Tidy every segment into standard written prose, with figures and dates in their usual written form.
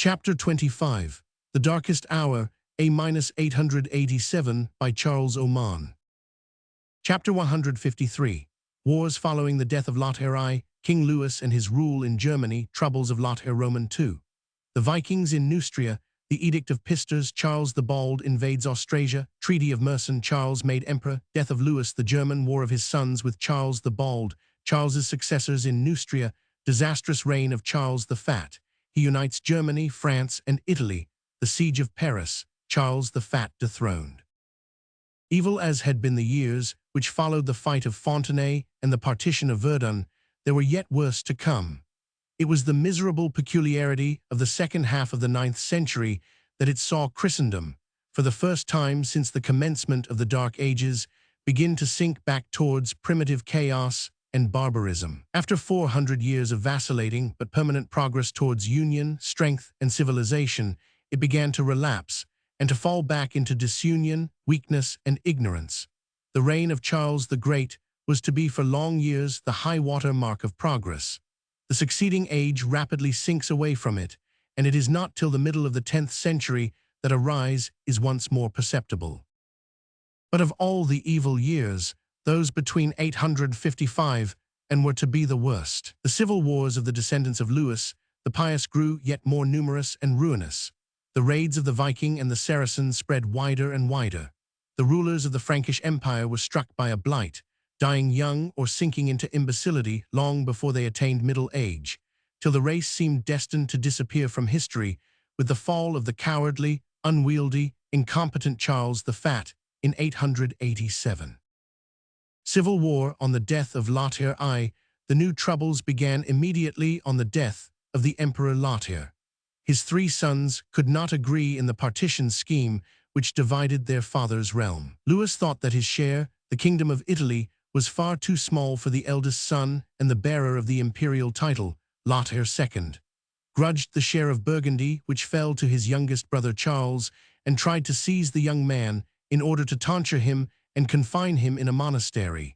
Chapter 25, The Darkest Hour, A-887 by Charles Oman. Chapter 153, Wars following the death of Lothair I, King Louis and his rule in Germany, troubles of Lothair Roman II. The Vikings in Neustria, the Edict of Pistis, Charles the Bald invades Austrasia, Treaty of Mersin, Charles made emperor, death of Louis the German, war of his sons with Charles the Bald, Charles's successors in Neustria, disastrous reign of Charles the Fat. He unites Germany, France, and Italy, the siege of Paris, Charles the Fat dethroned. Evil as had been the years which followed the fight of Fontenay and the partition of Verdun, there were yet worse to come. It was the miserable peculiarity of the second half of the 9th century that it saw Christendom, for the first time since the commencement of the Dark Ages, begin to sink back towards primitive chaos and barbarism. After 400 years of vacillating but permanent progress towards union, strength, and civilization, it began to relapse and to fall back into disunion, weakness, and ignorance. The reign of Charles the Great was to be for long years the high-water mark of progress. The succeeding age rapidly sinks away from it, and it is not till the middle of the 10th century that a rise is once more perceptible. But of all the evil years, those between 855 and were to be the worst. The civil wars of the descendants of Louis the Pious grew yet more numerous and ruinous. The raids of the Viking and the Saracens spread wider and wider. The rulers of the Frankish Empire were struck by a blight, dying young or sinking into imbecility long before they attained middle age, till the race seemed destined to disappear from history with the fall of the cowardly, unwieldy, incompetent Charles the Fat in 887. Civil war on the death of Lothair I. The new troubles began immediately on the death of the Emperor Lothair. His 3 sons could not agree in the partition scheme which divided their father's realm. Louis thought that his share, the kingdom of Italy, was far too small for the eldest son and the bearer of the imperial title, Lothair II, grudged the share of Burgundy which fell to his youngest brother Charles, and tried to seize the young man in order to tonture him and confine him in a monastery.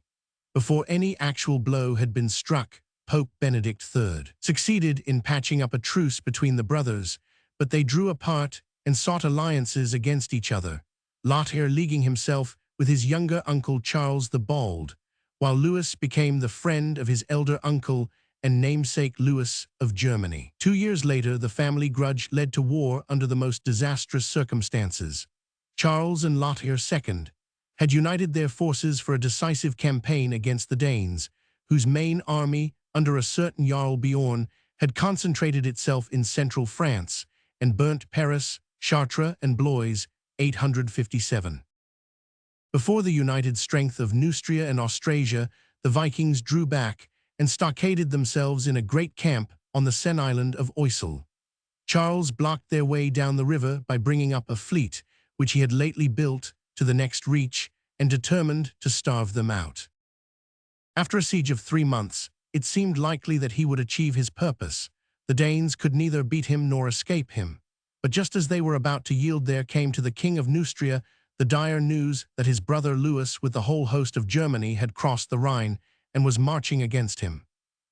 Before any actual blow had been struck, Pope Benedict III succeeded in patching up a truce between the brothers, but they drew apart and sought alliances against each other, Lothair leaguing himself with his younger uncle Charles the Bald, while Louis became the friend of his elder uncle and namesake Louis of Germany. 2 years later, the family grudge led to war under the most disastrous circumstances. Charles and Lothair II had united their forces for a decisive campaign against the Danes, whose main army, under a certain Jarl Bjorn, had concentrated itself in central France and burnt Paris, Chartres, and Blois, 857. Before the united strength of Neustria and Austrasia, the Vikings drew back and stockaded themselves in a great camp on the Seine island of Oisel. Charles blocked their way down the river by bringing up a fleet, which he had lately built, to the next reach, and determined to starve them out. After a siege of 3 months, it seemed likely that he would achieve his purpose. The Danes could neither beat him nor escape him. But just as they were about to yield, there came to the king of Neustria the dire news that his brother Louis with the whole host of Germany had crossed the Rhine and was marching against him.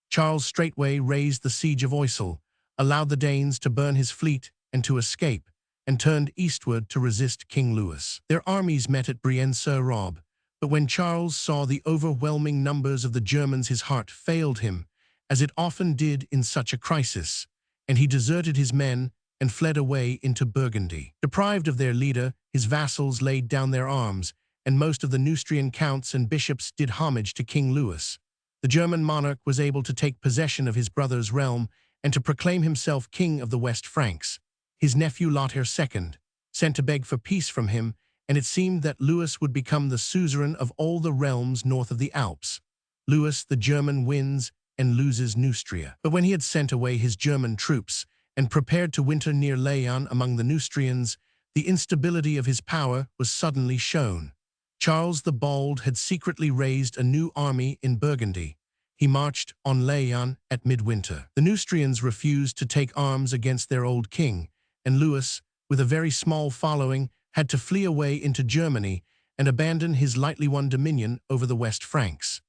Charles straightway raised the siege of Oisel, allowed the Danes to burn his fleet and to escape, and turned eastward to resist King Louis. Their armies met at Brienne-sur-Aube, but when Charles saw the overwhelming numbers of the Germans, his heart failed him, as it often did in such a crisis, and he deserted his men and fled away into Burgundy. Deprived of their leader, his vassals laid down their arms, and most of the Neustrian counts and bishops did homage to King Louis. The German monarch was able to take possession of his brother's realm and to proclaim himself king of the West Franks. His nephew Lothair II sent to beg for peace from him, and it seemed that Louis would become the suzerain of all the realms north of the Alps. Louis the German wins and loses Neustria. But when he had sent away his German troops and prepared to winter near Laon among the Neustrians, the instability of his power was suddenly shown. Charles the Bald had secretly raised a new army in Burgundy. He marched on Laon at midwinter. The Neustrians refused to take arms against their old king, and Louis, with a very small following, had to flee away into Germany and abandon his lightly won dominion over the West Franks.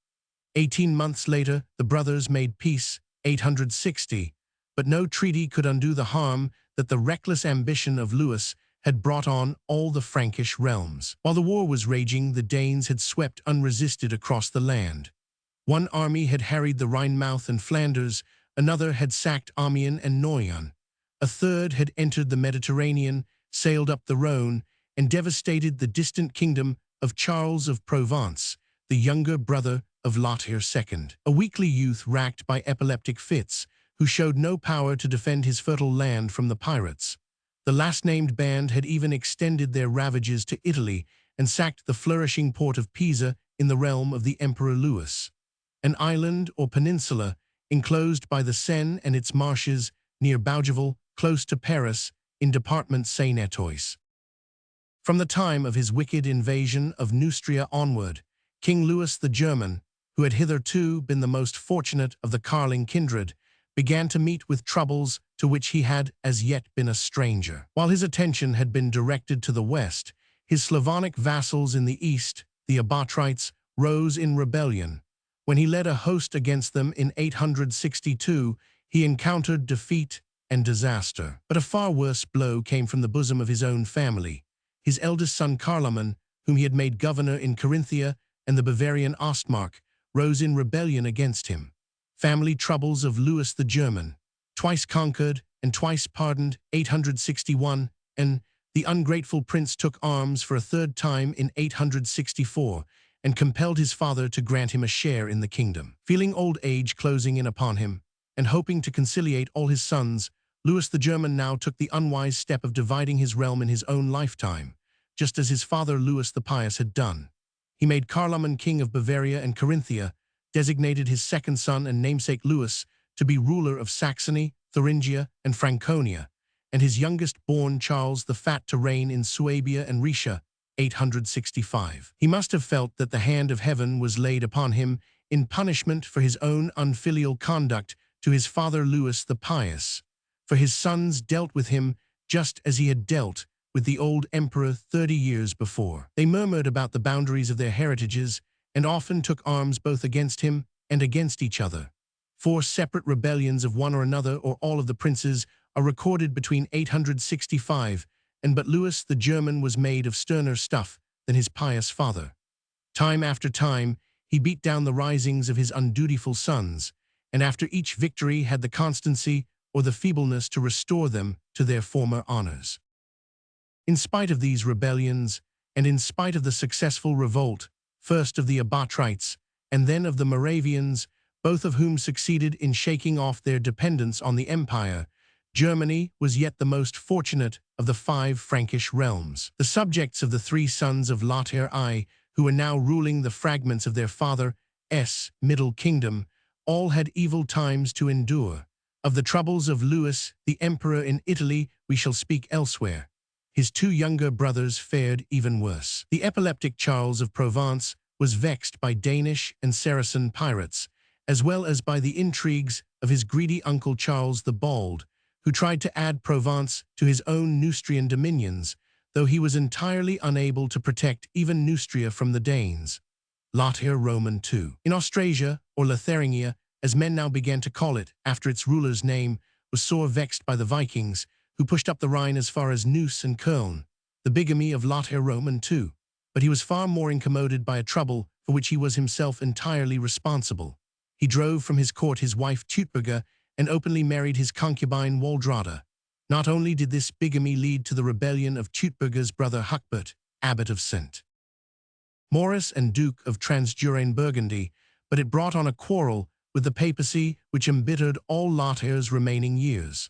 18 months later, the brothers made peace, 860, but no treaty could undo the harm that the reckless ambition of Louis had brought on all the Frankish realms. While the war was raging, the Danes had swept unresisted across the land. One army had harried the Rhine mouth and Flanders, another had sacked Amiens and Noyon, a third had entered the Mediterranean, sailed up the Rhone, and devastated the distant kingdom of Charles of Provence, the younger brother of Lothair II, a weakly youth racked by epileptic fits, who showed no power to defend his fertile land from the pirates. The last-named band had even extended their ravages to Italy and sacked the flourishing port of Pisa in the realm of the Emperor Louis, an island or peninsula enclosed by the Seine and its marshes near Bougival, close to Paris, in Department Seine-et-Oise. From the time of his wicked invasion of Neustria onward, King Louis the German, who had hitherto been the most fortunate of the Carling kindred, began to meet with troubles to which he had as yet been a stranger. While his attention had been directed to the west, his Slavonic vassals in the east, the Abatrites, rose in rebellion. When he led a host against them in 862, he encountered defeat and disaster. But a far worse blow came from the bosom of his own family. His eldest son Carloman, whom he had made governor in Carinthia and the Bavarian Ostmark, rose in rebellion against him. Family troubles of Louis the German, twice conquered and twice pardoned, 861, and the ungrateful prince took arms for a third time in 864 and compelled his father to grant him a share in the kingdom. Feeling old age closing in upon him, and hoping to conciliate all his sons, Louis the German now took the unwise step of dividing his realm in his own lifetime, just as his father Louis the Pious had done. He made Carloman king of Bavaria and Carinthia, designated his second son and namesake Louis to be ruler of Saxony, Thuringia, and Franconia, and his youngest-born Charles the Fat to reign in Suabia and Rhaetia, 865. He must have felt that the hand of heaven was laid upon him in punishment for his own unfilial conduct to his father Louis the Pious, for his sons dealt with him just as he had dealt with the old emperor 30 years before. They murmured about the boundaries of their heritages and often took arms both against him and against each other. 4 separate rebellions of one or another or all of the princes are recorded between 865 and but Louis the German was made of sterner stuff than his pious father. Time after time, he beat down the risings of his undutiful sons, and after each victory had the constancy or the feebleness to restore them to their former honors. In spite of these rebellions, and in spite of the successful revolt, first of the Abatrites and then of the Moravians, both of whom succeeded in shaking off their dependence on the empire, Germany was yet the most fortunate of the 5 Frankish realms. The subjects of the 3 sons of Lothair I, who were now ruling the fragments of their father's Middle Kingdom, all had evil times to endure. Of the troubles of Louis, the emperor in Italy, we shall speak elsewhere. His 2 younger brothers fared even worse. The epileptic Charles of Provence was vexed by Danish and Saracen pirates, as well as by the intrigues of his greedy uncle Charles the Bald, who tried to add Provence to his own Neustrian dominions, though he was entirely unable to protect even Neustria from the Danes. Lothair Roman II. In Austrasia, or Lotharingia, as men now began to call it after its ruler's name, was sore vexed by the Vikings, who pushed up the Rhine as far as Neuss and Köln, the bigamy of Lothair Roman II. But he was far more incommoded by a trouble for which he was himself entirely responsible. He drove from his court his wife Teutberga and openly married his concubine Waldrada. Not only did this bigamy lead to the rebellion of Teutberga's brother Hucbert, abbot of St. Maurice and Duke of Transjurane Burgundy, but it brought on a quarrel with the papacy which embittered all Lothair's remaining years.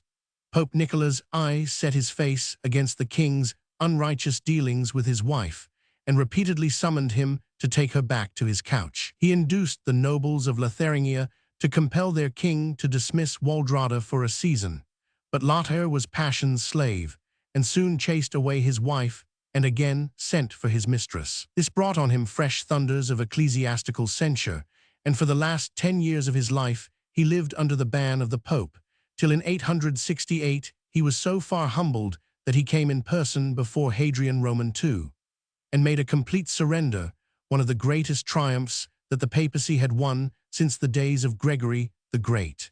Pope Nicholas I set his face against the king's unrighteous dealings with his wife and repeatedly summoned him to take her back to his couch. He induced the nobles of Lotharingia to compel their king to dismiss Waldrada for a season, but Lothair was passion's slave and soon chased away his wife and again sent for his mistress. This brought on him fresh thunders of ecclesiastical censure, and for the last 10 years of his life he lived under the ban of the Pope, till in 868 he was so far humbled that he came in person before Hadrian Roman II, and made a complete surrender, one of the greatest triumphs that the papacy had won since the days of Gregory the Great.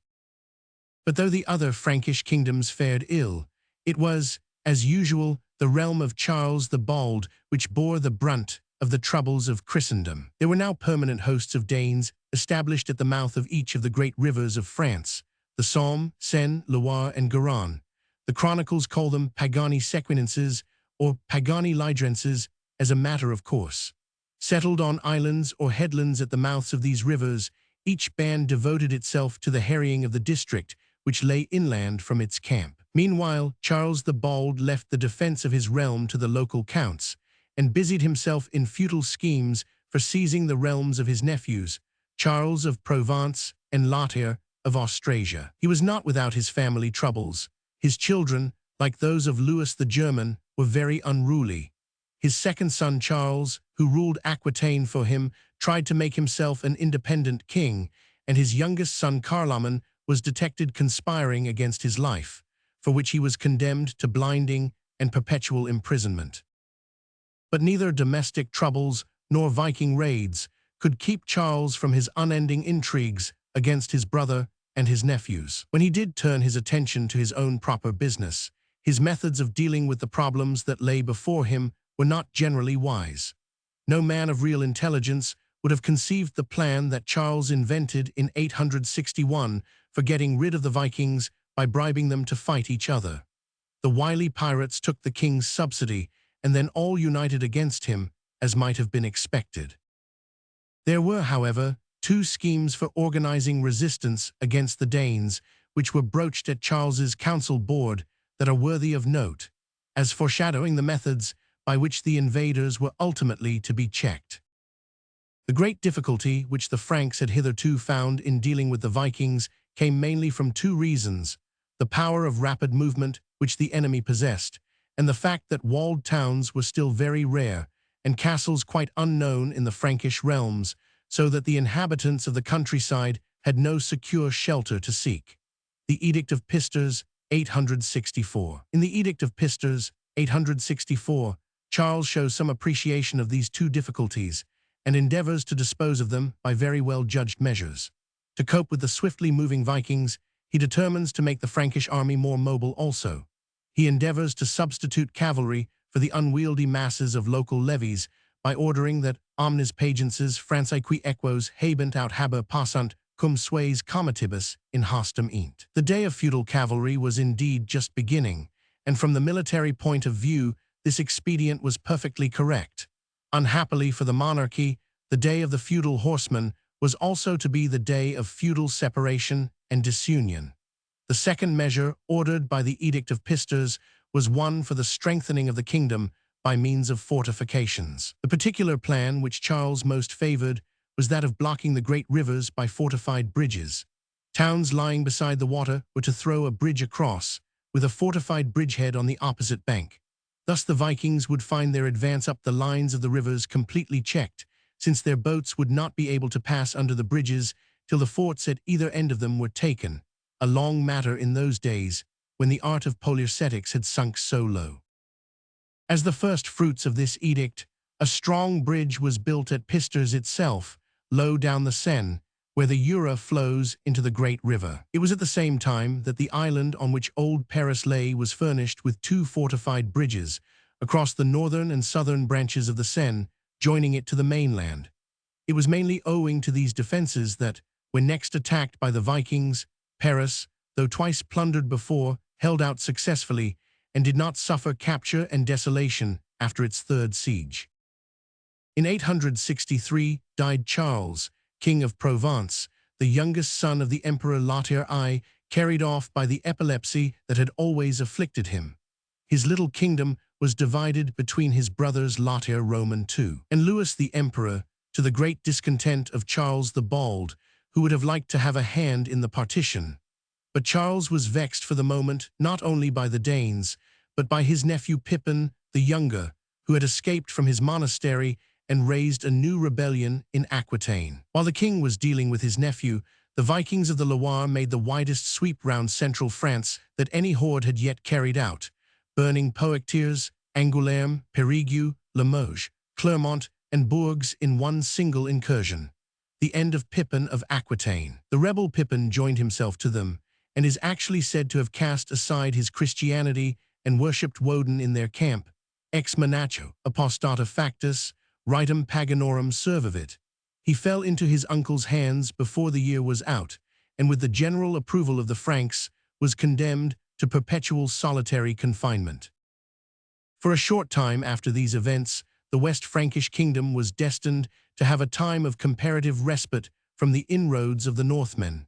But though the other Frankish kingdoms fared ill, it was, as usual, the realm of Charles the Bald which bore the brunt of the troubles of Christendom. There were now permanent hosts of Danes established at the mouth of each of the great rivers of France, the Somme, Seine, Loire, and Garonne. The chronicles call them Pagani Sequinenses or Pagani Lydrenses as a matter of course. Settled on islands or headlands at the mouths of these rivers, each band devoted itself to the harrying of the district which lay inland from its camp. Meanwhile, Charles the Bald left the defense of his realm to the local counts and busied himself in futile schemes for seizing the realms of his nephews, Charles of Provence and Lothair of Austrasia. He was not without his family troubles. His children, like those of Louis the German, were very unruly. His second son Charles, who ruled Aquitaine for him, tried to make himself an independent king, and his youngest son Carloman was detected conspiring against his life, for which he was condemned to blinding and perpetual imprisonment. But neither domestic troubles nor Viking raids could keep Charles from his unending intrigues against his brother and his nephews. When he did turn his attention to his own proper business, his methods of dealing with the problems that lay before him were not generally wise. No man of real intelligence would have conceived the plan that Charles invented in 861 for getting rid of the Vikings by bribing them to fight each other. The wily pirates took the king's subsidy and then all united against him, as might have been expected. There were, however, two schemes for organizing resistance against the Danes, which were broached at Charles's council board, that are worthy of note, as foreshadowing the methods by which the invaders were ultimately to be checked. The great difficulty which the Franks had hitherto found in dealing with the Vikings came mainly from two reasons: the power of rapid movement which the enemy possessed, and the fact that walled towns were still very rare, and castles quite unknown in the Frankish realms, so that the inhabitants of the countryside had no secure shelter to seek. The Edict of Pisters, 864. In the Edict of Pisters, 864, Charles shows some appreciation of these two difficulties and endeavors to dispose of them by very well-judged measures. To cope with the swiftly moving Vikings, he determines to make the Frankish army more mobile also. He endeavors to substitute cavalry for the unwieldy masses of local levies by ordering that omnes pagences Franciqui equos habent aut haber passant cum sues comitibus in hostem int. The day of feudal cavalry was indeed just beginning, and from the military point of view, this expedient was perfectly correct. Unhappily for the monarchy, the day of the feudal horseman was also to be the day of feudal separation and disunion. The second measure, ordered by the Edict of Pisters, was one for the strengthening of the kingdom by means of fortifications. The particular plan which Charles most favored was that of blocking the great rivers by fortified bridges. Towns lying beside the water were to throw a bridge across, with a fortified bridgehead on the opposite bank. Thus the Vikings would find their advance up the lines of the rivers completely checked, since their boats would not be able to pass under the bridges till the forts at either end of them were taken, a long matter in those days when the art of politicks had sunk so low. As the first fruits of this edict, a strong bridge was built at Pisters itself, low down the Seine, where the Jura flows into the great river. It was at the same time that the island on which old Paris lay was furnished with two fortified bridges across the northern and southern branches of the Seine, joining it to the mainland. It was mainly owing to these defenses that, when next attacked by the Vikings, Paris, though twice plundered before, held out successfully and did not suffer capture and desolation after its third siege. In 863 died Charles, King of Provence, the youngest son of the Emperor Lothair I, carried off by the epilepsy that had always afflicted him. His little kingdom was divided between his brothers Lothair Roman II and Louis the Emperor, to the great discontent of Charles the Bald, who would have liked to have a hand in the partition. But Charles was vexed for the moment not only by the Danes, but by his nephew Pippin the Younger, who had escaped from his monastery and raised a new rebellion in Aquitaine. While the king was dealing with his nephew, the Vikings of the Loire made the widest sweep round central France that any horde had yet carried out, burning Poictiers, Angoulême, Périgueux, Limoges, Clermont, and Bourges in one single incursion. The end of Pippin of Aquitaine. The rebel Pippin joined himself to them, and is actually said to have cast aside his Christianity and worshipped Woden in their camp, ex monacho, apostata factus, ritum paganorum servavit. He fell into his uncle's hands before the year was out, and with the general approval of the Franks, was condemned to perpetual solitary confinement. For a short time after these events, the West Frankish kingdom was destined to have a time of comparative respite from the inroads of the Northmen.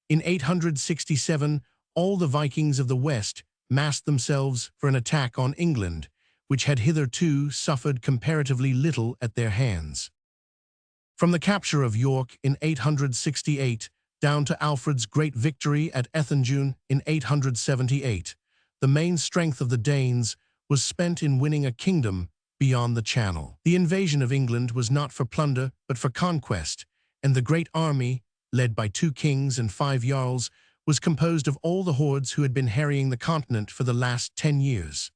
In 867, all the Vikings of the West massed themselves for an attack on England, which had hitherto suffered comparatively little at their hands. From the capture of York in 868 down to Alfred's great victory at Ethandune in 878, the main strength of the Danes was spent in winning a kingdom beyond the Channel. The invasion of England was not for plunder but for conquest, and the great army, led by 2 kings and 5 jarls, was composed of all the hordes who had been harrying the continent for the last 10 years.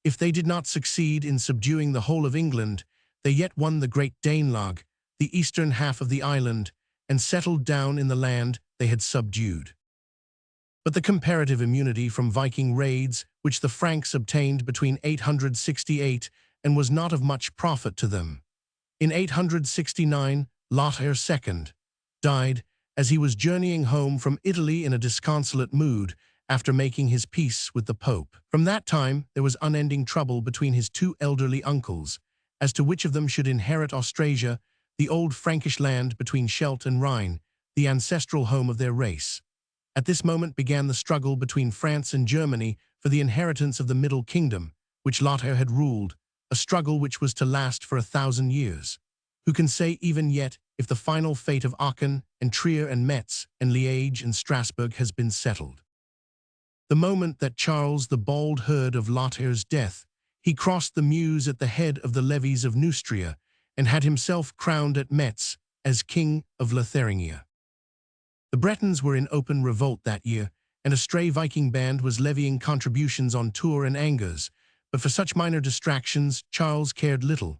If they did not succeed in subduing the whole of England, they yet won the great Danelagh, the eastern half of the island, and settled down in the land they had subdued. But the comparative immunity from Viking raids which the Franks obtained between 868 and was not of much profit to them. In 869, Lothair II died as he was journeying home from Italy in a disconsolate mood after making his peace with the Pope. From that time, there was unending trouble between his 2 elderly uncles as to which of them should inherit Austrasia, the old Frankish land between Scheldt and Rhine, the ancestral home of their race. At this moment began the struggle between France and Germany for the inheritance of the Middle Kingdom, which Lothair had ruled, a struggle which was to last for 1,000 years. Who can say even yet if the final fate of Aachen and Trier and Metz and Liège and Strasbourg has been settled? The moment that Charles the Bald heard of Lothair's death, he crossed the Meuse at the head of the levies of Neustria and had himself crowned at Metz as King of Lotharingia. The Bretons were in open revolt that year, and a stray Viking band was levying contributions on Tours and Angers, but for such minor distractions Charles cared little.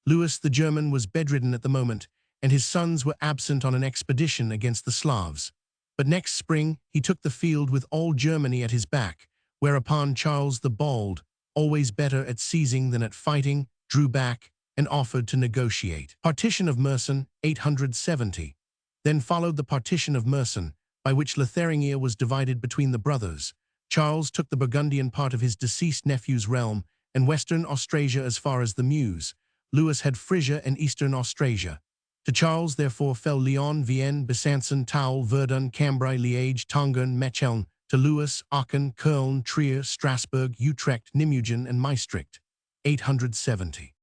Louis the German was bedridden at the moment, and his sons were absent on an expedition against the Slavs. But next spring he took the field with all Germany at his back, whereupon Charles the Bald, always better at seizing than at fighting, drew back and offered to negotiate. Partition of Meissen, 870. Then followed the partition of Meissen, by which Lotharingia was divided between the brothers. Charles took the Burgundian part of his deceased nephew's realm and western Austrasia as far as the Meuse. Louis had Frisia and eastern Austrasia. To Charles, therefore, fell Lyon, Vienne, Besançon, Toul, Verdun, Cambrai, Liège, Tongeren, Mecheln. To Louis, Aachen, Köln, Trier, Strasbourg, Utrecht, Nimwegen, and Maastricht, 870.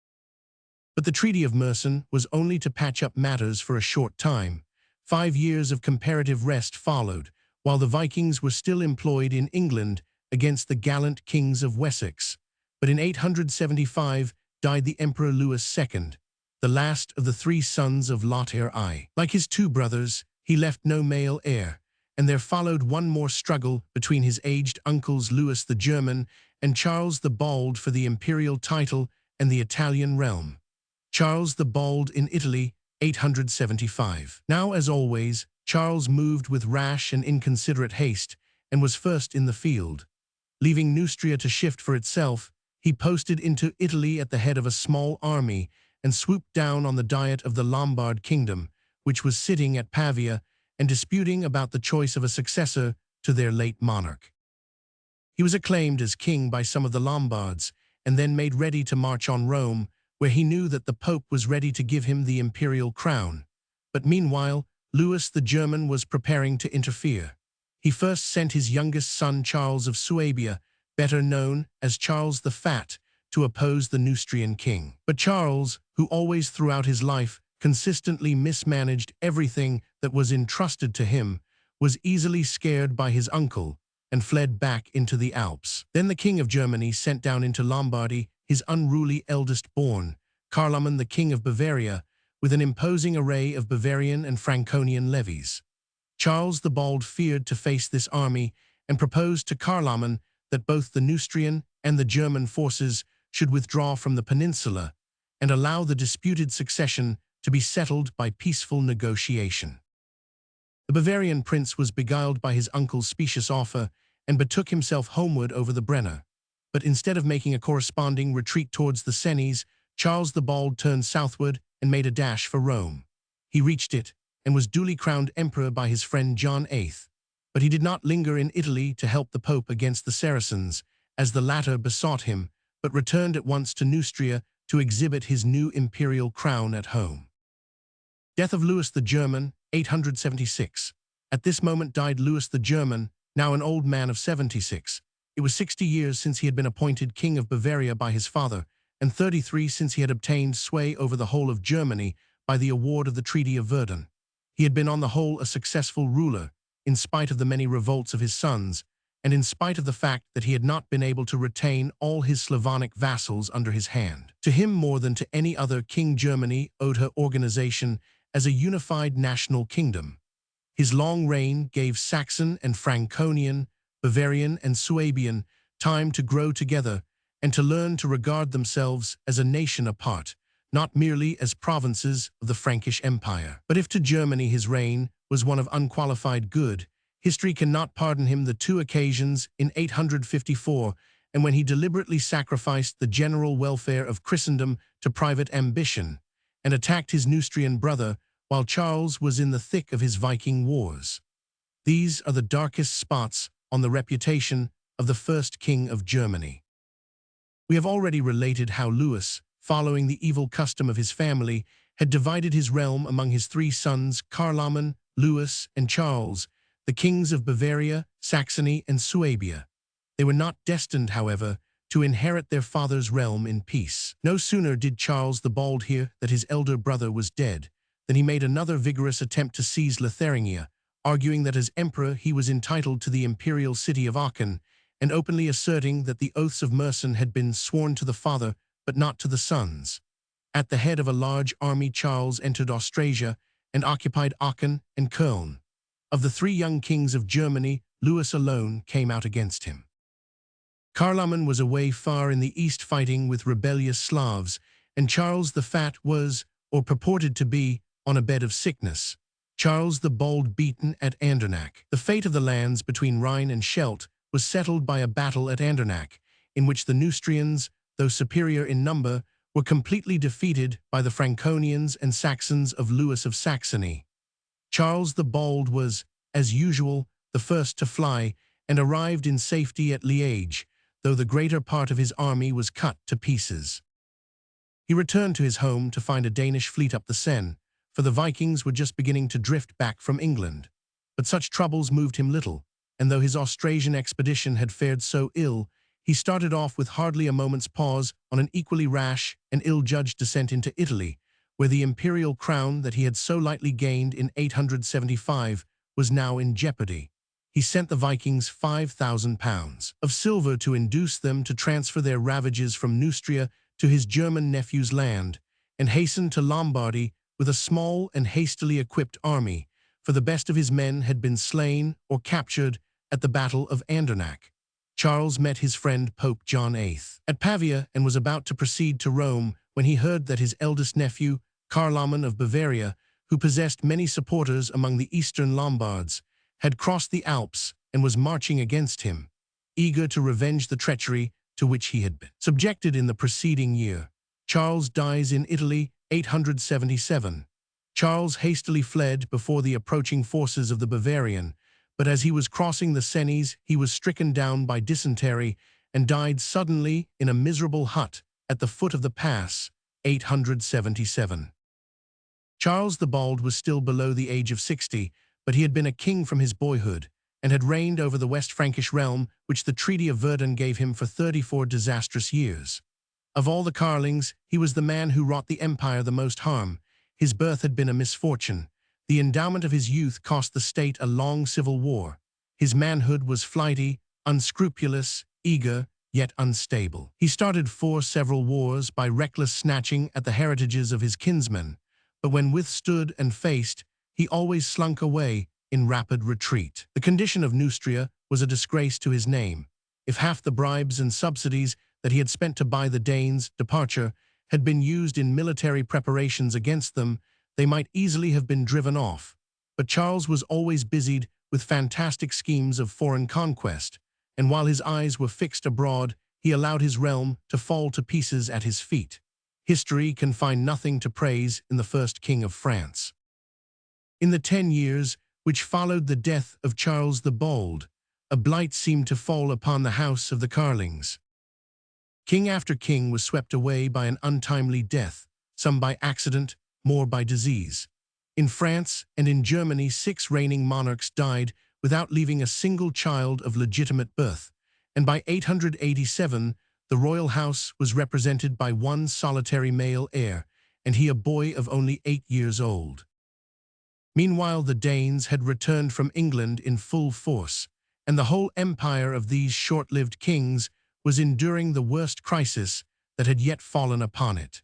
But the Treaty of Meissen was only to patch up matters for a short time. 5 years of comparative rest followed, while the Vikings were still employed in England against the gallant kings of Wessex. But in 875 died the Emperor Louis II, the last of the 3 sons of Lothair I. Like his 2 brothers, he left no male heir, and there followed one more struggle between his aged uncles Louis the German and Charles the Bald for the imperial title and the Italian realm. Charles the Bald in Italy, 875. Now, as always, Charles moved with rash and inconsiderate haste and was first in the field. Leaving Neustria to shift for itself, he posted into Italy at the head of a small army and swooped down on the Diet of the Lombard kingdom, which was sitting at Pavia and disputing about the choice of a successor to their late monarch. He was acclaimed as king by some of the Lombards and then made ready to march on Rome, where he knew that the Pope was ready to give him the imperial crown. But meanwhile, Louis the German was preparing to interfere. He first sent his youngest son Charles of Suabia, better known as Charles the Fat, to oppose the Neustrian king. But Charles, who always throughout his life consistently mismanaged everything that was entrusted to him, was easily scared by his uncle and fled back into the Alps. Then the king of Germany sent down into Lombardy his unruly eldest born, Carloman the king of Bavaria, with an imposing array of Bavarian and Franconian levies. Charles the Bald feared to face this army and proposed to Carloman that both the Neustrian and the German forces should withdraw from the peninsula and allow the disputed succession to be settled by peaceful negotiation. The Bavarian prince was beguiled by his uncle's specious offer and betook himself homeward over the Brenner. But instead of making a corresponding retreat towards the Cenis, Charles the Bald turned southward and made a dash for Rome. He reached it and was duly crowned emperor by his friend John VIII. But he did not linger in Italy to help the Pope against the Saracens, as the latter besought him, but returned at once to Neustria to exhibit his new imperial crown at home. Death of Louis the German, 876. At this moment died Louis the German, now an old man of 76. It was 60 years since he had been appointed King of Bavaria by his father, and 33 since he had obtained sway over the whole of Germany by the award of the Treaty of Verdun. He had been on the whole a successful ruler, in spite of the many revolts of his sons, and in spite of the fact that he had not been able to retain all his Slavonic vassals under his hand. To him more than to any other king, Germany owed her organization as a unified national kingdom. His long reign gave Saxon and Franconian, Bavarian and Suabian time to grow together and to learn to regard themselves as a nation apart, not merely as provinces of the Frankish Empire. But if to Germany his reign was one of unqualified good, history cannot pardon him the two occasions in 854 and when he deliberately sacrificed the general welfare of Christendom to private ambition and attacked his Neustrian brother while Charles was in the thick of his Viking wars. These are the darkest spots on the reputation of the first king of Germany. We have already related how Louis, following the evil custom of his family, had divided his realm among his three sons, Carloman, Louis, and Charles, the kings of Bavaria, Saxony, and Suabia. They were not destined, however, to inherit their father's realm in peace. No sooner did Charles the Bald hear that his elder brother was dead than he made another vigorous attempt to seize Lotharingia, arguing that as emperor he was entitled to the imperial city of Aachen, and openly asserting that the oaths of Mersin had been sworn to the father but not to the sons. At the head of a large army, Charles entered Austrasia and occupied Aachen and Köln. Of the three young kings of Germany, Louis alone came out against him. Carloman was away far in the east fighting with rebellious Slavs, and Charles the Fat was, or purported to be, on a bed of sickness. Charles the Bald beaten at Andernach. The fate of the lands between Rhine and Scheldt was settled by a battle at Andernach, in which the Neustrians, though superior in number, were completely defeated by the Franconians and Saxons of Louis of Saxony. Charles the Bald was, as usual, the first to fly, and arrived in safety at Liège, though the greater part of his army was cut to pieces. He returned to his home to find a Danish fleet up the Seine, for the Vikings were just beginning to drift back from England. But such troubles moved him little, and though his Austrasian expedition had fared so ill, he started off with hardly a moment's pause on an equally rash and ill-judged descent into Italy, where the imperial crown that he had so lightly gained in 875 was now in jeopardy. He sent the Vikings £5,000 of silver to induce them to transfer their ravages from Neustria to his German nephew's land, and hastened to Lombardy with a small and hastily equipped army, for the best of his men had been slain or captured at the Battle of Andernach. Charles met his friend Pope John VIII at Pavia and was about to proceed to Rome when he heard that his eldest nephew, Carloman of Bavaria, who possessed many supporters among the eastern Lombards, had crossed the Alps and was marching against him, eager to revenge the treachery to which he had been subjected in the preceding year. Charles dies in Italy, 877. Charles hastily fled before the approaching forces of the Bavarian, but as he was crossing the Cenis, he was stricken down by dysentery and died suddenly in a miserable hut at the foot of the pass, 877. Charles the Bald was still below the age of 60, but he had been a king from his boyhood and had reigned over the West Frankish realm, which the Treaty of Verdun gave him for 34 disastrous years. Of all the Carlings, he was the man who wrought the empire the most harm. His birth had been a misfortune. The endowment of his youth cost the state a long civil war. His manhood was flighty, unscrupulous, eager, yet unstable. He started several wars by reckless snatching at the heritages of his kinsmen, but when withstood and faced, he always slunk away in rapid retreat. The condition of Neustria was a disgrace to his name. If half the bribes and subsidies that he had spent to buy the Danes' departure had been used in military preparations against them, they might easily have been driven off. But Charles was always busied with fantastic schemes of foreign conquest, and while his eyes were fixed abroad, he allowed his realm to fall to pieces at his feet. History can find nothing to praise in the first king of France. In the 10 years which followed the death of Charles the Bold, a blight seemed to fall upon the house of the Carlings. King after king was swept away by an untimely death, some by accident, more by disease. In France and in Germany, 6 reigning monarchs died without leaving a single child of legitimate birth, and by 887 the royal house was represented by one solitary male heir, and he a boy of only 8 years old. Meanwhile, the Danes had returned from England in full force, and the whole empire of these short-lived kings was enduring the worst crisis that had yet fallen upon it.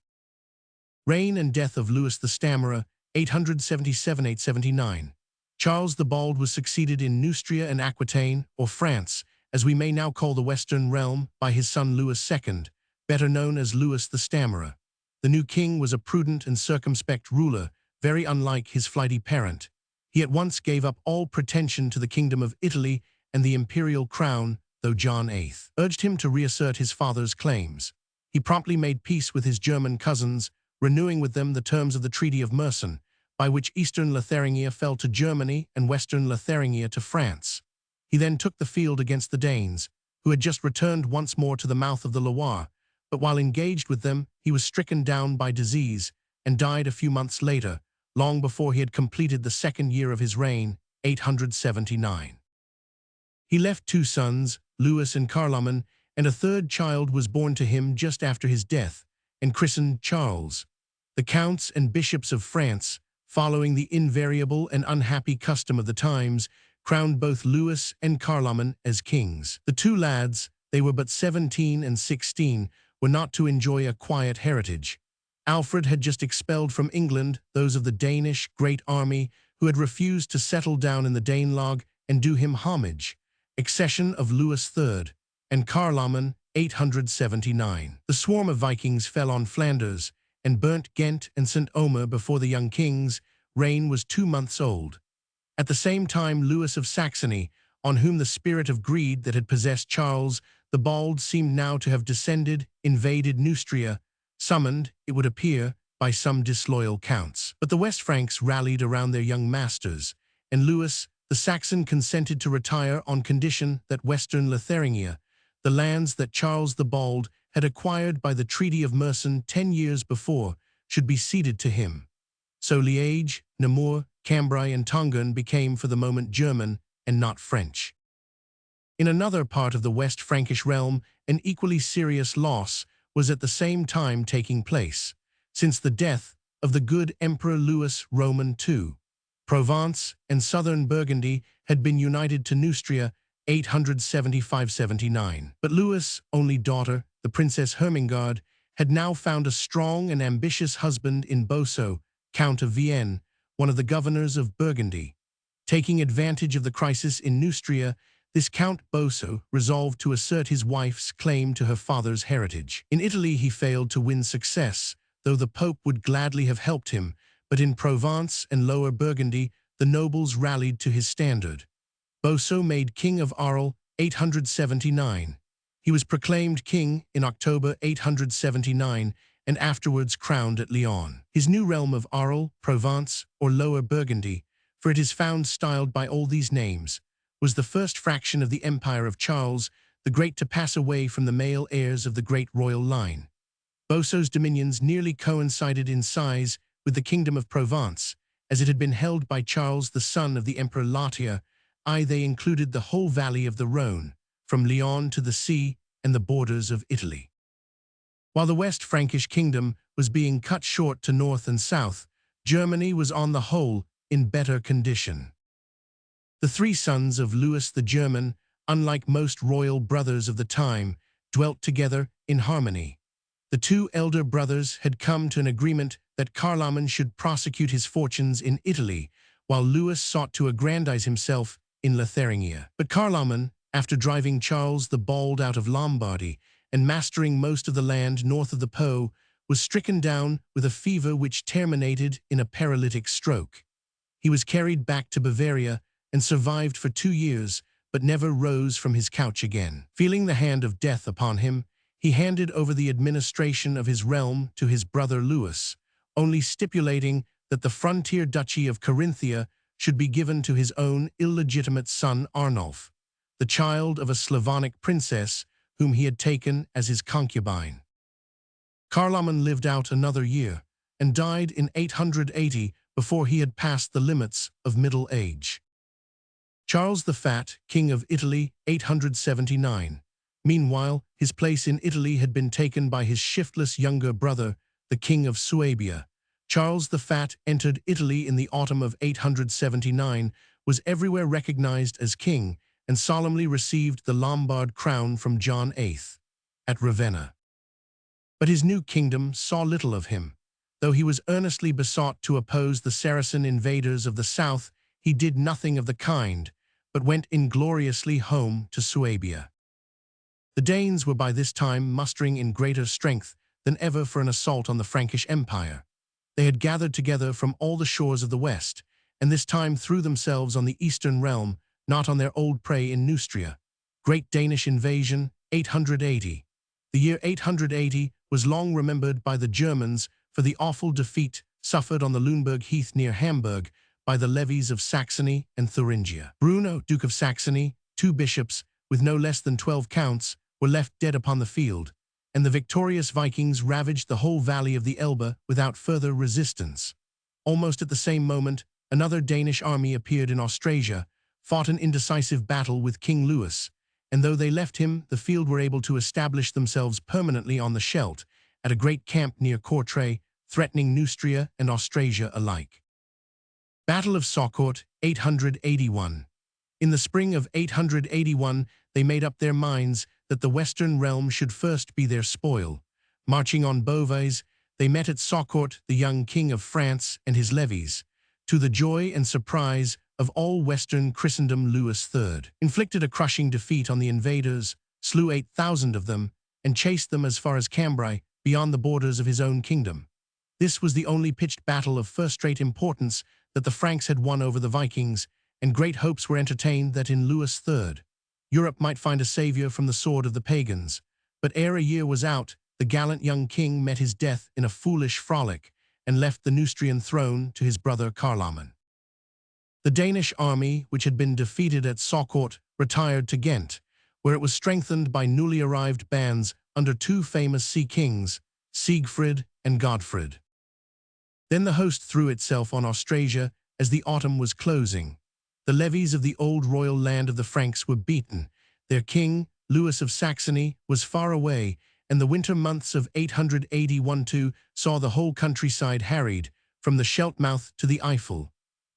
Reign and death of Louis the Stammerer, 877–879. Charles the Bald was succeeded in Neustria and Aquitaine, or France, as we may now call the Western realm, by his son Louis II, better known as Louis the Stammerer. The new king was a prudent and circumspect ruler, very unlike his flighty parent. He at once gave up all pretension to the kingdom of Italy and the imperial crown, though John VIII urged him to reassert his father's claims. He promptly made peace with his German cousins, renewing with them the terms of the Treaty of Mersin, by which Eastern Lotharingia fell to Germany and Western Lotharingia to France. He then took the field against the Danes, who had just returned once more to the mouth of the Loire, but while engaged with them, he was stricken down by disease and died a few months later, long before he had completed the second year of his reign, 879. He left 2 sons, Louis and Carloman, and a third child was born to him just after his death, and christened Charles. The counts and bishops of France, following the invariable and unhappy custom of the times, crowned both Louis and Carloman as kings. The 2 lads, they were but 17 and 16, were not to enjoy a quiet heritage. Alfred had just expelled from England those of the Danish great army who had refused to settle down in the Danelagh and do him homage. Accession of Louis III, and Carloman, 879. The swarm of Vikings fell on Flanders and burnt Ghent and St. Omer before the young king's reign was 2 months old. At the same time, Louis of Saxony, on whom the spirit of greed that had possessed Charles the Bald seemed now to have descended, invaded Neustria, summoned, it would appear, by some disloyal counts. But the West Franks rallied around their young masters, and Louis the Saxon consented to retire on condition that Western Lotharingia, the lands that Charles the Bald had acquired by the Treaty of Mersin 10 years before, should be ceded to him. So Liège, Namur, Cambrai and Tongan became for the moment German and not French. In another part of the West Frankish realm, an equally serious loss was at the same time taking place. Since the death of the good Emperor Louis Roman II, Provence and southern Burgundy had been united to Neustria, 875–79. But Louis' only daughter, the Princess Hermingard, had now found a strong and ambitious husband in Boso, Count of Vienne, one of the governors of Burgundy. Taking advantage of the crisis in Neustria, this Count Boso resolved to assert his wife's claim to her father's heritage. In Italy he failed to win success, though the Pope would gladly have helped him, but in Provence and Lower Burgundy the nobles rallied to his standard. Boso made King of Arles, 879. He was proclaimed king in October 879 and afterwards crowned at Lyon. His new realm of Arles, Provence, or Lower Burgundy, for it is found styled by all these names, was the first fraction of the empire of Charles the Great to pass away from the male heirs of the great royal line. Boso's dominions nearly coincided in size with the kingdom of Provence, as it had been held by Charles the son of the Emperor Lothair. They included the whole valley of the Rhône, from Lyon to the sea and the borders of Italy. While the West Frankish kingdom was being cut short to north and south, Germany was on the whole in better condition. The 3 sons of Louis the German, unlike most royal brothers of the time, dwelt together in harmony. The 2 elder brothers had come to an agreement that Carloman should prosecute his fortunes in Italy, while Louis sought to aggrandize himself in Lotharingia. But Carloman, after driving Charles the Bald out of Lombardy and mastering most of the land north of the Po, was stricken down with a fever which terminated in a paralytic stroke. He was carried back to Bavaria and survived for 2 years, but never rose from his couch again. Feeling the hand of death upon him, he handed over the administration of his realm to his brother Louis, only stipulating that the frontier duchy of Carinthia should be given to his own illegitimate son Arnulf, the child of a Slavonic princess whom he had taken as his concubine. Carloman lived out another year and died in 880 before he had passed the limits of middle age. Charles the Fat, King of Italy, 879. Meanwhile, his place in Italy had been taken by his shiftless younger brother, the King of Suabia. Charles the Fat entered Italy in the autumn of 879, was everywhere recognized as king, and solemnly received the Lombard crown from John VIII at Ravenna. But his new kingdom saw little of him. Though he was earnestly besought to oppose the Saracen invaders of the south, he did nothing of the kind, but went ingloriously home to Suabia. The Danes were by this time mustering in greater strength than ever for an assault on the Frankish Empire. They had gathered together from all the shores of the west, and this time threw themselves on the eastern realm, not on their old prey in Neustria. Great Danish invasion, 880. The year 880 was long remembered by the Germans for the awful defeat suffered on the Lüneburg Heath near Hamburg by the levies of Saxony and Thuringia. Bruno, Duke of Saxony, 2 bishops, with no less than 12 counts, were left dead upon the field, and the victorious Vikings ravaged the whole valley of the Elbe without further resistance. Almost at the same moment, another Danish army appeared in Austrasia, fought an indecisive battle with King Louis, and though they left him, the field were able to establish themselves permanently on the Scheldt, at a great camp near Courtrai, threatening Neustria and Austrasia alike. Battle of Saucourt, 881. In the spring of 881, they made up their minds that the western realm should first be their spoil. Marching on Beauvais, they met at Saucourt the young king of France and his levies, to the joy and surprise of all Western Christendom. Louis III inflicted a crushing defeat on the invaders, slew 8,000 of them, and chased them as far as Cambrai, beyond the borders of his own kingdom. This was the only pitched battle of first-rate importance that the Franks had won over the Vikings, and great hopes were entertained that in Louis III, Europe might find a savior from the sword of the pagans. But ere a year was out, the gallant young king met his death in a foolish frolic, and left the Neustrian throne to his brother Carloman. The Danish army, which had been defeated at Saucourt, retired to Ghent, where it was strengthened by newly arrived bands under 2 famous sea kings, Siegfried and Godfrid. Then the host threw itself on Austrasia as the autumn was closing. The levies of the old royal land of the Franks were beaten. Their king, Louis of Saxony, was far away, and the winter months of 881 saw the whole countryside harried, from the Scheldt mouth to the Eifel.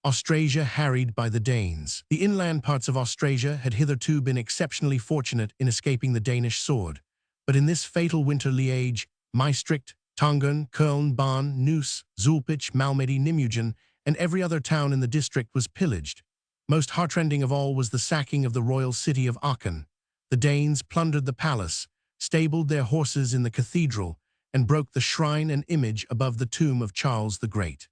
Austrasia harried by the Danes. The inland parts of Austrasia had hitherto been exceptionally fortunate in escaping the Danish sword, but in this fatal winter Liège, Maastricht, Tongeren, Köln, Bonn, Neuss, Zulpich, Malmedy, Nimwegen, and every other town in the district was pillaged. Most heartrending of all was the sacking of the royal city of Aachen. The Danes plundered the palace, stabled their horses in the cathedral, and broke the shrine and image above the tomb of Charles the Great.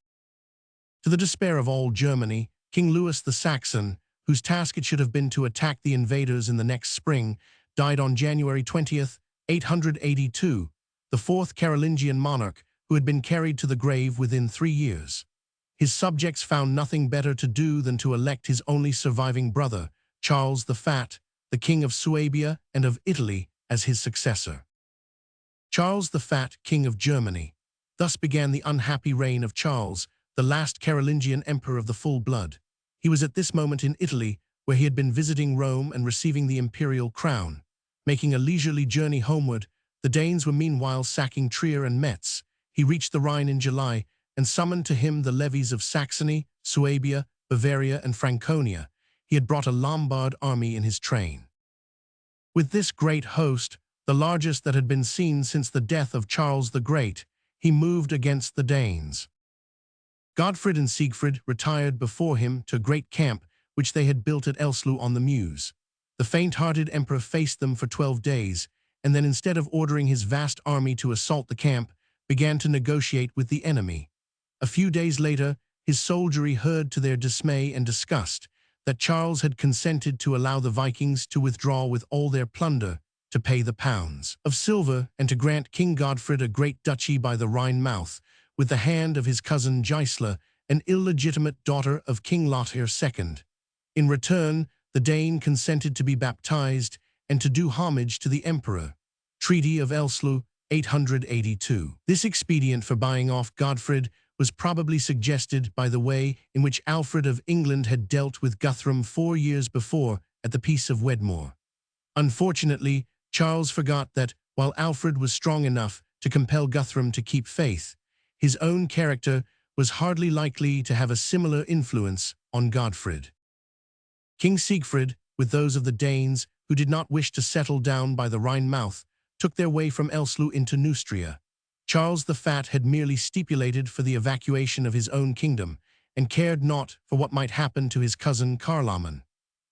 To the despair of all Germany, King Louis the Saxon, whose task it should have been to attack the invaders in the next spring, died on January 20th, 882, the 4th Carolingian monarch who had been carried to the grave within 3 years. His subjects found nothing better to do than to elect his only surviving brother, Charles the Fat, the King of Suabia and of Italy, as his successor. Charles the Fat, King of Germany. Thus began the unhappy reign of Charles, the last Carolingian emperor of the full blood. He was at this moment in Italy, where he had been visiting Rome and receiving the imperial crown. Making a leisurely journey homeward, the Danes were meanwhile sacking Trier and Metz. He reached the Rhine in July and summoned to him the levies of Saxony, Suabia, Bavaria, and Franconia. He had brought a Lombard army in his train. With this great host, the largest that had been seen since the death of Charles the Great, he moved against the Danes. Godfrid and Siegfried retired before him to a great camp which they had built at Elsloo on the Meuse. The faint-hearted emperor faced them for 12 days, and then instead of ordering his vast army to assault the camp, began to negotiate with the enemy. A few days later, his soldiery heard to their dismay and disgust that Charles had consented to allow the Vikings to withdraw with all their plunder, to pay the pounds of silver, and to grant King Godfred a great duchy by the Rhine mouth, with the hand of his cousin Gisela, an illegitimate daughter of King Lothair II. In return, the Dane consented to be baptized and to do homage to the emperor. Treaty of Elsleu, 882. This expedient for buying off Godfred was probably suggested by the way in which Alfred of England had dealt with Guthrum 4 years before at the Peace of Wedmore. Unfortunately, Charles forgot that, while Alfred was strong enough to compel Guthrum to keep faith, his own character was hardly likely to have a similar influence on Godfred. King Siegfried, with those of the Danes who did not wish to settle down by the Rhine mouth, took their way from Elsleu into Neustria. Charles the Fat had merely stipulated for the evacuation of his own kingdom, and cared not for what might happen to his cousin Carloman.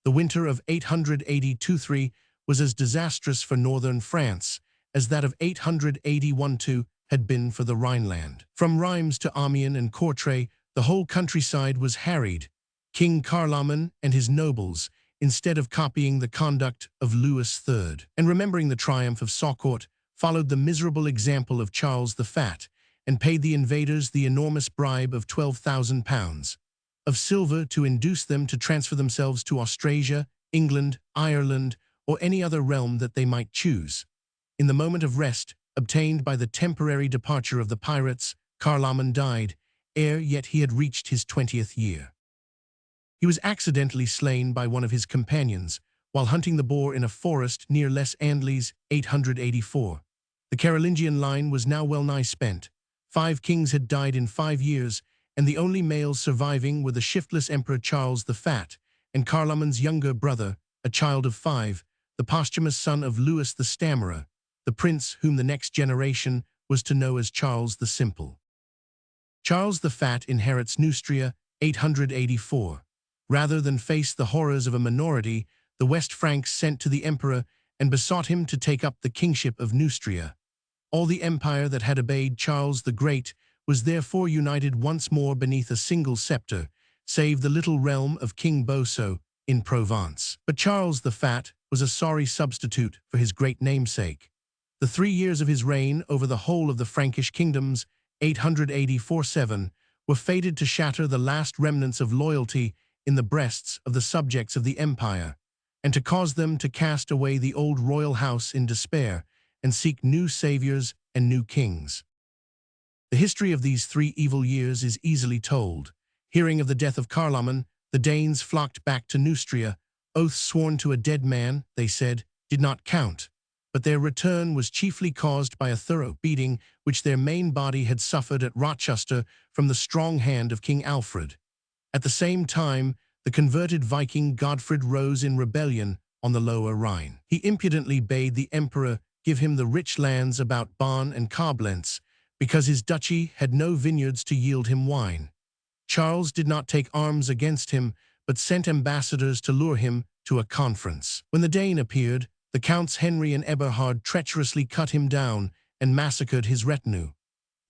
The winter of 882-3 was as disastrous for northern France as that of 881-2 had been for the Rhineland. From Reims to Amiens and Courtrai, the whole countryside was harried. King Carloman and his nobles, instead of copying the conduct of Louis III and remembering the triumph of Saucourt, followed the miserable example of Charles the Fat and paid the invaders the enormous bribe of £12,000 of silver to induce them to transfer themselves to Austrasia, England, Ireland, or any other realm that they might choose. In the moment of rest obtained by the temporary departure of the pirates, Carloman died, ere yet he had reached his 20th year. He was accidentally slain by one of his companions while hunting the boar in a forest near Les Andelys, 884. The Carolingian line was now well nigh spent. 5 kings had died in 5 years, and the only males surviving were the shiftless Emperor Charles the Fat and Carloman's younger brother, a child of 5, the posthumous son of Louis the Stammerer, the prince whom the next generation was to know as Charles the Simple. Charles the Fat inherits Neustria, 884. Rather than face the horrors of a minority, the West Franks sent to the emperor and besought him to take up the kingship of Neustria. All the empire that had obeyed Charles the Great was therefore united once more beneath a single scepter, save the little realm of King Boso in Provence. But Charles the Fat was a sorry substitute for his great namesake. The 3 years of his reign over the whole of the Frankish kingdoms, 884-7, were fated to shatter the last remnants of loyalty in the breasts of the subjects of the empire, and to cause them to cast away the old royal house in despair and seek new saviors and new kings. The history of these 3 evil years is easily told. Hearing of the death of Carloman, the Danes flocked back to Neustria. Oaths sworn to a dead man, they said, did not count, but their return was chiefly caused by a thorough beating which their main body had suffered at Rochester from the strong hand of King Alfred. At the same time, the converted Viking Godfred rose in rebellion on the lower Rhine. He impudently bade the emperor give him the rich lands about Bonn and Koblenz, because his duchy had no vineyards to yield him wine. Charles did not take arms against him, but sent ambassadors to lure him to a conference. When the Dane appeared, the Counts Henry and Eberhard treacherously cut him down and massacred his retinue.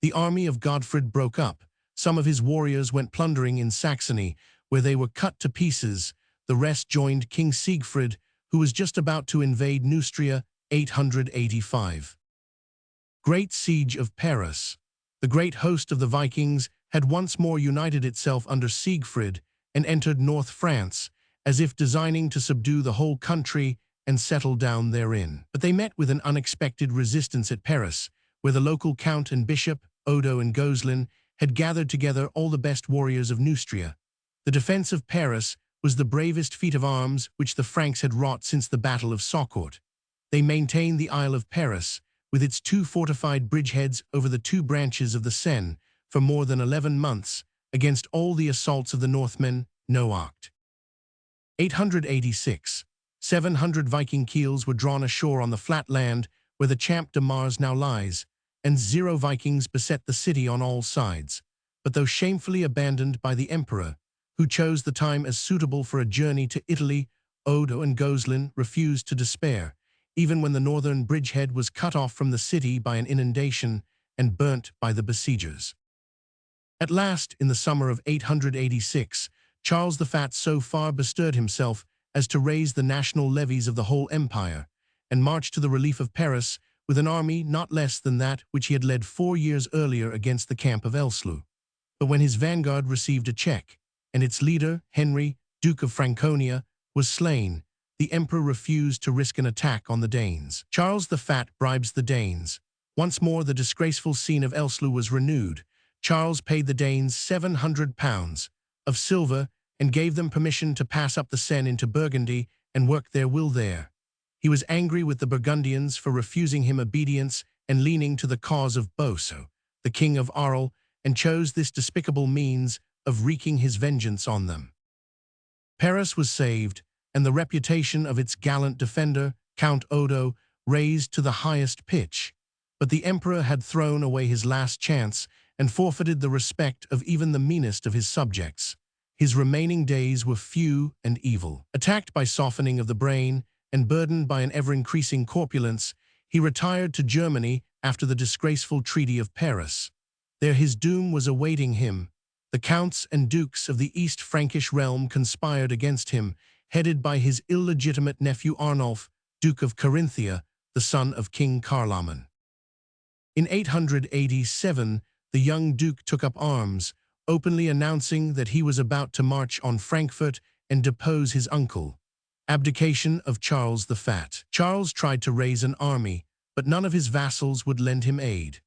The army of Godfred broke up. Some of his warriors went plundering in Saxony, where they were cut to pieces. The rest joined King Siegfried, who was just about to invade Neustria, 885. Great Siege of Paris. The great host of the Vikings had once more united itself under Siegfried and entered North France, as if designing to subdue the whole country and settle down therein. But they met with an unexpected resistance at Paris, where the local count and bishop, Odo and Goslin, had gathered together all the best warriors of Neustria. The defense of Paris was the bravest feat of arms which the Franks had wrought since the Battle of Saucourt. They maintained the Isle of Paris, with its 2 fortified bridgeheads over the 2 branches of the Seine, for more than 11 months, against all the assaults of the Northmen, nuanced. 886. 700 Viking keels were drawn ashore on the flat land where the Champ de Mars now lies, and 0 Vikings beset the city on all sides. But though shamefully abandoned by the emperor, who chose the time as suitable for a journey to Italy, Odo and Goslin refused to despair, even when the northern bridgehead was cut off from the city by an inundation and burnt by the besiegers. At last, in the summer of 886, Charles the Fat so far bestirred himself as to raise the national levies of the whole empire, and march to the relief of Paris with an army not less than that which he had led 4 years earlier against the camp of Elsleu. But when his vanguard received a check, and its leader, Henry, Duke of Franconia, was slain, the emperor refused to risk an attack on the Danes. Charles the Fat bribes the Danes. Once more the disgraceful scene of Elsleu was renewed. Charles paid the Danes £700 of silver and gave them permission to pass up the Seine into Burgundy and work their will there. He was angry with the Burgundians for refusing him obedience and leaning to the cause of Boso, the king of Arles, and chose this despicable means of wreaking his vengeance on them. Paris was saved, and the reputation of its gallant defender, Count Odo, raised to the highest pitch. But the emperor had thrown away his last chance and forfeited the respect of even the meanest of his subjects. His remaining days were few and evil. Attacked by softening of the brain and burdened by an ever-increasing corpulence, he retired to Germany after the disgraceful Treaty of Paris. There his doom was awaiting him. The counts and dukes of the East Frankish realm conspired against him, headed by his illegitimate nephew Arnulf, Duke of Carinthia, the son of King Carloman. In 887, the young duke took up arms, openly announcing that he was about to march on Frankfurt and depose his uncle. Abdication of Charles the Fat. Charles tried to raise an army, but none of his vassals would lend him aid.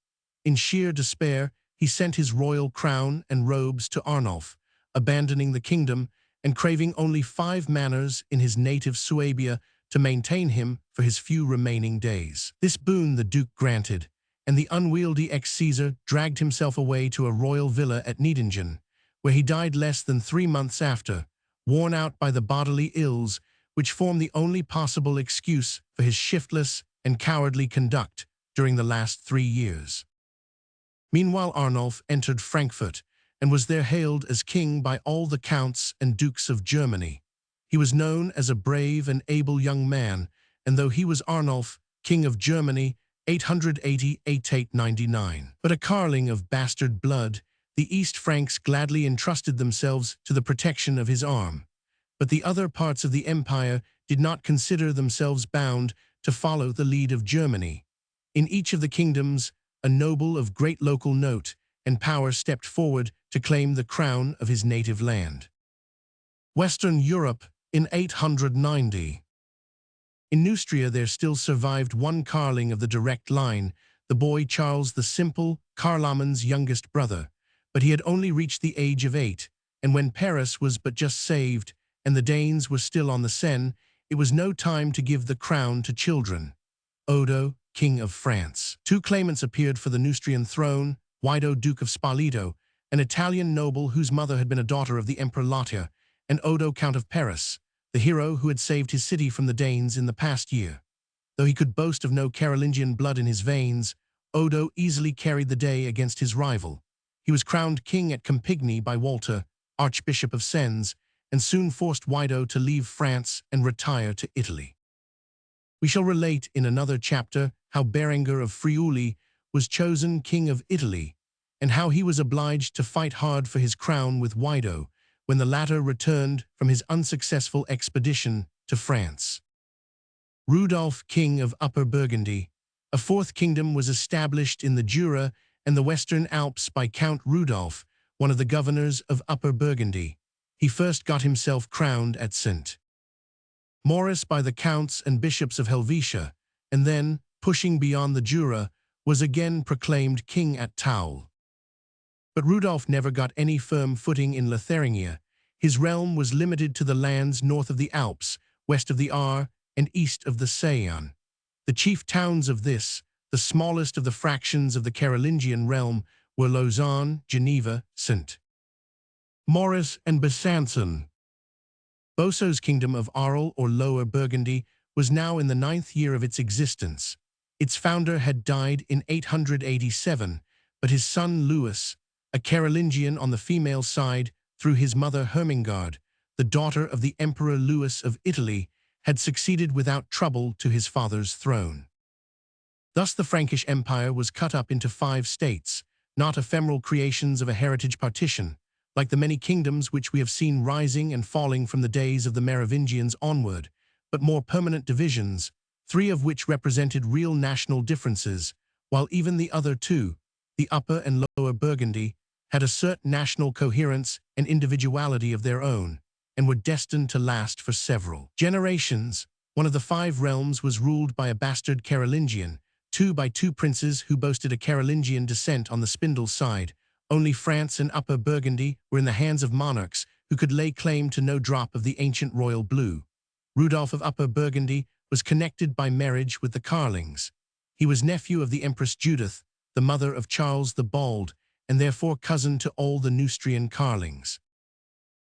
In sheer despair, he sent his royal crown and robes to Arnulf, abandoning the kingdom and craving only 5 manors in his native Suabia to maintain him for his few remaining days. This boon the duke granted, and the unwieldy ex-Caesar dragged himself away to a royal villa at Niedingen, where he died less than 3 months after, worn out by the bodily ills which form the only possible excuse for his shiftless and cowardly conduct during the last 3 years. Meanwhile Arnulf entered Frankfurt and was there hailed as king by all the counts and dukes of Germany. He was known as a brave and able young man, and though he was Arnulf, king of Germany, 880–899. But a carling of bastard blood, the East Franks gladly entrusted themselves to the protection of his arm. But the other parts of the empire did not consider themselves bound to follow the lead of Germany. In each of the kingdoms, a noble of great local note and power stepped forward to claim the crown of his native land. Western Europe in 890. In Neustria there still survived one Carling of the direct line, the boy Charles the Simple, Carloman's youngest brother. But he had only reached the age of 8, and when Paris was but just saved, and the Danes were still on the Seine, it was no time to give the crown to children. Odo, King of France. 2 claimants appeared for the Neustrian throne, Wido, Duke of Spoleto, an Italian noble whose mother had been a daughter of the Emperor Lothair, and Odo, Count of Paris, the hero who had saved his city from the Danes in the past year. Though he could boast of no Carolingian blood in his veins, Odo easily carried the day against his rival. He was crowned king at Campigny by Walter, Archbishop of Sens, and soon forced Wido to leave France and retire to Italy. We shall relate in another chapter how Berengar of Friuli was chosen king of Italy, and how he was obliged to fight hard for his crown with Wido when the latter returned from his unsuccessful expedition to France. Rudolf, King of Upper Burgundy. A 4th kingdom was established in the Jura and the Western Alps by Count Rudolf, one of the governors of Upper Burgundy. He first got himself crowned at St. Maurice by the counts and bishops of Helvetia, and then, pushing beyond the Jura, was again proclaimed king at Toul. But Rudolf never got any firm footing in Lotharingia. His realm was limited to the lands north of the Alps, west of the Aar, and east of the Saône. The chief towns of this, the smallest of the fractions of the Carolingian realm, were Lausanne, Geneva, St. Maurice, and Besançon. Boso's kingdom of Arles, or Lower Burgundy, was now in the 9th year of its existence. Its founder had died in 887, but his son Louis, a Carolingian on the female side through his mother Hermingard, the daughter of the Emperor Louis of Italy, had succeeded without trouble to his father's throne. Thus the Frankish Empire was cut up into 5 states, not ephemeral creations of a heritage partition, like the many kingdoms which we have seen rising and falling from the days of the Merovingians onward, but more permanent divisions, three of which represented real national differences, while even the other two, the Upper and Lower Burgundy, had a certain national coherence and individuality of their own, and were destined to last for several generations. One of the five realms was ruled by a bastard Carolingian, two by two princes who boasted a Carolingian descent on the spindle side. Only France and Upper Burgundy were in the hands of monarchs who could lay claim to no drop of the ancient royal blue. Rudolph of Upper Burgundy was connected by marriage with the Carlings. He was nephew of the Empress Judith, the mother of Charles the Bald, and therefore cousin to all the Neustrian Carlings.